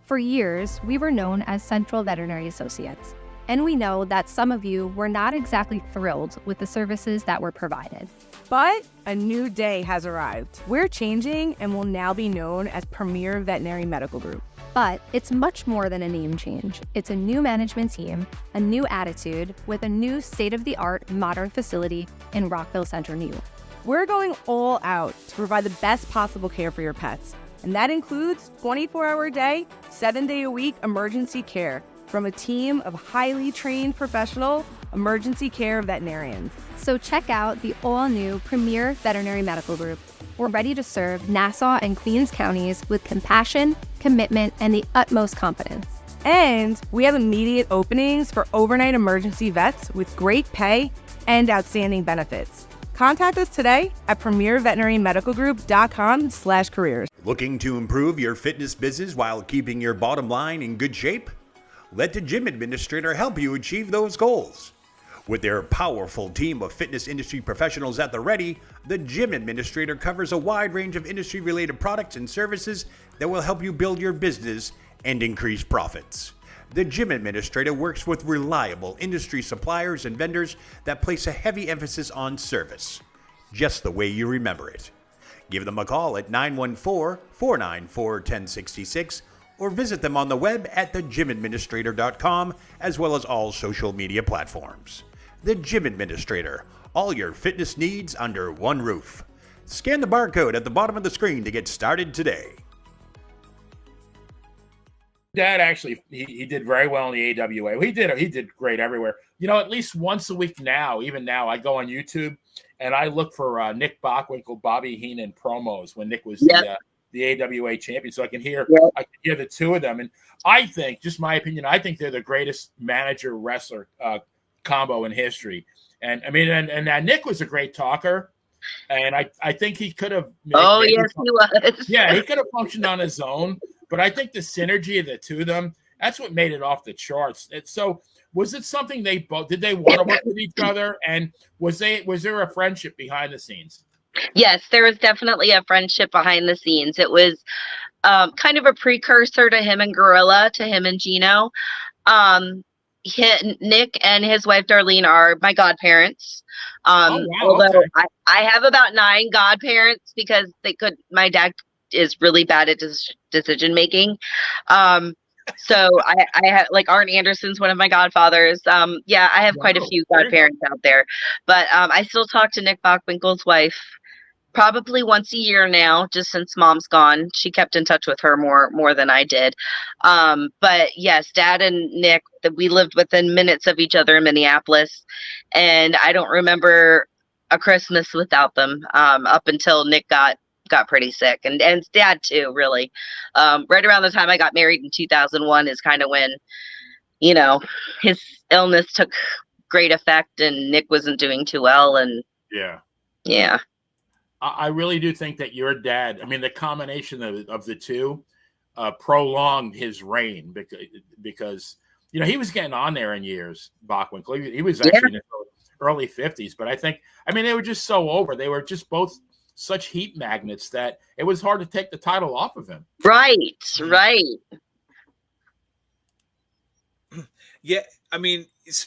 For years, we were known as Central Veterinary Associates, and we know that some of you were not exactly thrilled with the services that were provided. But a new day has arrived. We're changing and will now be known as Premier Veterinary Medical Group. But it's much more than a name change. It's a new management team, a new attitude, with a new state-of-the-art modern facility in Rockville Center, New York. We're going all out to provide the best possible care for your pets. And that includes 24-hour-a-day, 7-day-a-week emergency care from a team of highly trained professional emergency care veterinarians. So check out the all-new Premier Veterinary Medical Group. We're ready to serve Nassau and Queens counties with compassion, commitment, and the utmost confidence. And we have immediate openings for overnight emergency vets with great pay and outstanding benefits. Contact us today at premierveterinarymedicalgroup.com/careers. Looking to improve your fitness business while keeping your bottom line in good shape? Let the Gym Administrator help you achieve those goals. With their powerful team of fitness industry professionals at the ready, the Gym Administrator covers a wide range of industry-related products and services that will help you build your business and increase profits. The Gym Administrator works with reliable industry suppliers and vendors that place a heavy emphasis on service, just the way you remember it. Give them a call at 914-494-1066 or visit them on the web at thegymadministrator.com, as well as all social media platforms. The Gym Administrator, all your fitness needs under one roof. Scan the barcode at the bottom of the screen to get started today. Dad actually, he did very well in the AWA. He did great everywhere. You know, at least once a week now, even now, I go on YouTube and I look for Nick Bockwinkel, Bobby Heenan promos when Nick was the AWA champion, so I can hear the two of them. And I think, just my opinion, I think they're the greatest manager wrestler combo in history. And I mean, and Nick was a great talker. And I think he could have. He was. Yeah, he could have functioned on his own. But I think the synergy of the two of them, that's what made it off the charts. So was it something did they want to work with each other? And was there a friendship behind the scenes? Yes, there was definitely a friendship behind the scenes. It was kind of a precursor to him and Gorilla, to him and Gino. Nick and his wife Darlene are my godparents. Although I have about 9 godparents because my dad is really bad at decision making. So I have, like, Arn Anderson's one of my godfathers. I have quite a few godparents out there, but I still talk to Nick Bockwinkel's wife probably once a year now, just since Mom's gone. She kept in touch with her more than I did. But yes, Dad and Nick, we lived within minutes of each other in Minneapolis, and I don't remember a Christmas without them up until Nick got pretty sick, and Dad too, really. Right around the time I got married in 2001 is kind of when, you know, his illness took great effect and Nick wasn't doing too well. And yeah. I really do think that your dad, I mean, the combination of the two prolonged his reign because, you know, he was getting on there in years, Bockwinkel. He was actually in his early 50s, but I mean, they were just so over. They were just both such heat magnets that it was hard to take the title off of him. Right. Yeah, I mean,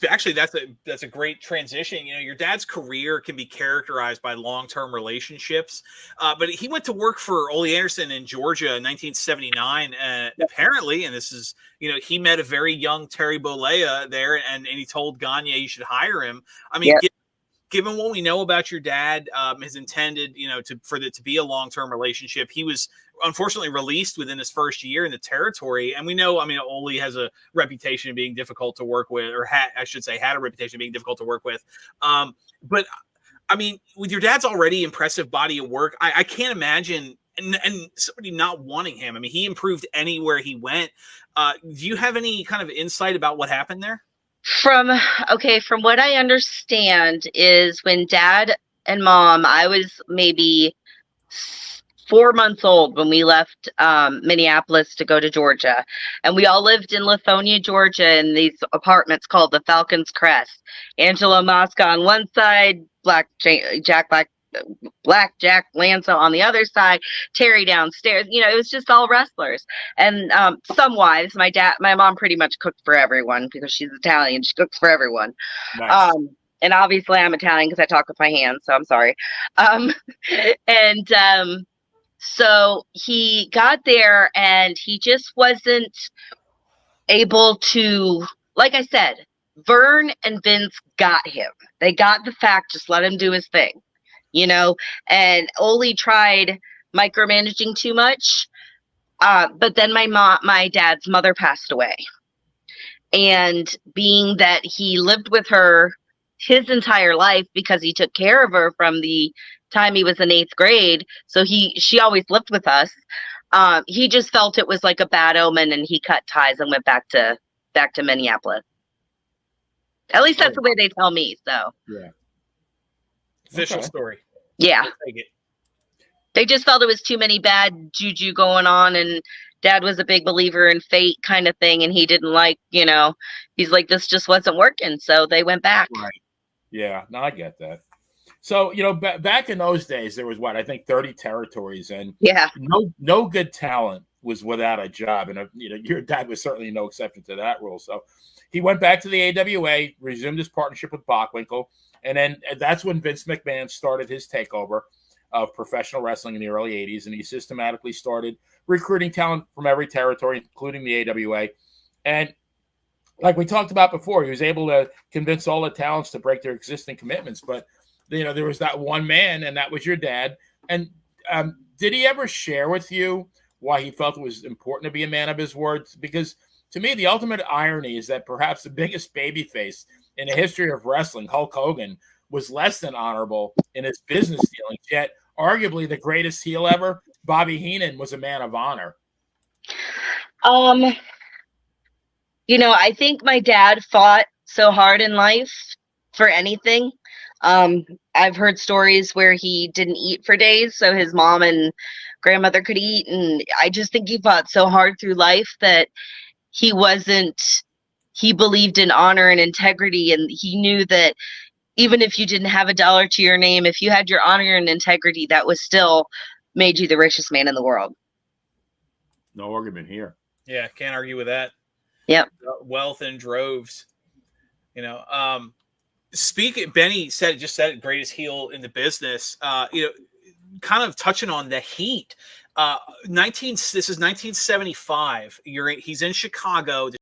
actually, that's a great transition. You know, your dad's career can be characterized by long-term relationships, but he went to work for Ole Anderson in Georgia in 1979, apparently, and this is, you know, he met a very young Terry Bollea there, and he told Gagne you should hire him. I mean, given what we know about your dad, his intended, you know, to be a long-term relationship, he was unfortunately released within his first year in the territory. And we know, I mean, Ole has a reputation of being difficult to work with, or had a reputation of being difficult to work with. But I mean, with your dad's already impressive body of work, I can't imagine and somebody not wanting him. I mean, he improved anywhere he went. Do you have any kind of insight about what happened there? From what I understand is when Dad and Mom, I was maybe 4 months old when we left Minneapolis to go to Georgia, and we all lived in Lithonia, Georgia, in these apartments called the Falcon's Crest. Angelo Mosca on one side, Jack Black Blackjack Lanza on the other side, Terry downstairs. You know, it was just all wrestlers. And some wives, my mom pretty much cooked for everyone because she's Italian. She cooks for everyone. Nice. And obviously I'm Italian because I talk with my hands, so I'm sorry. So he got there and he just wasn't able to, like I said, Vern and Vince got him. They got the fact, just let him do his thing, you know, and Ole tried micromanaging too much. But then my dad's mother passed away. And being that he lived with her his entire life because he took care of her from the time he was in 8th grade, so she always lived with us. He just felt it was like a bad omen, and he cut ties and went back to Minneapolis. At least that's the way they tell me. So yeah, official story. Yeah, I'll take it. they just felt it was too many bad juju going on, and Dad was a big believer in fate kind of thing, and he didn't like, you know, he's like, this just wasn't working, so they went back. Right. Yeah, no, I get that. So, you know, back in those days, there was I think 30 territories, and no good talent was without a job. And, you know, your dad was certainly no exception to that rule. So he went back to the AWA, resumed his partnership with Bockwinkel, and then that's when Vince McMahon started his takeover of professional wrestling in the early 80s, and he systematically started recruiting talent from every territory, including the AWA. And like we talked about before, he was able to convince all the talents to break their existing commitments. But, you know, there was that one man, and that was your dad. And did he ever share with you why he felt it was important to be a man of his words? Because to me, the ultimate irony is that perhaps the biggest babyface in the history of wrestling, Hulk Hogan, was less than honorable in his business dealings, yet arguably the greatest heel ever, Bobby Heenan, was a man of honor. You know, I think my dad fought so hard in life for anything. I've heard stories where he didn't eat for days so his mom and grandmother could eat. And I just think he fought so hard through life that he believed in honor and integrity. And he knew that even if you didn't have a dollar to your name, if you had your honor and integrity, that was still made you the richest man in the world. No argument here. Yeah, can't argue with that. Yep. Wealth in droves. You know, Benny said it, greatest heel in the business. You know, kind of touching on the heat. This is 1975. He's in Chicago.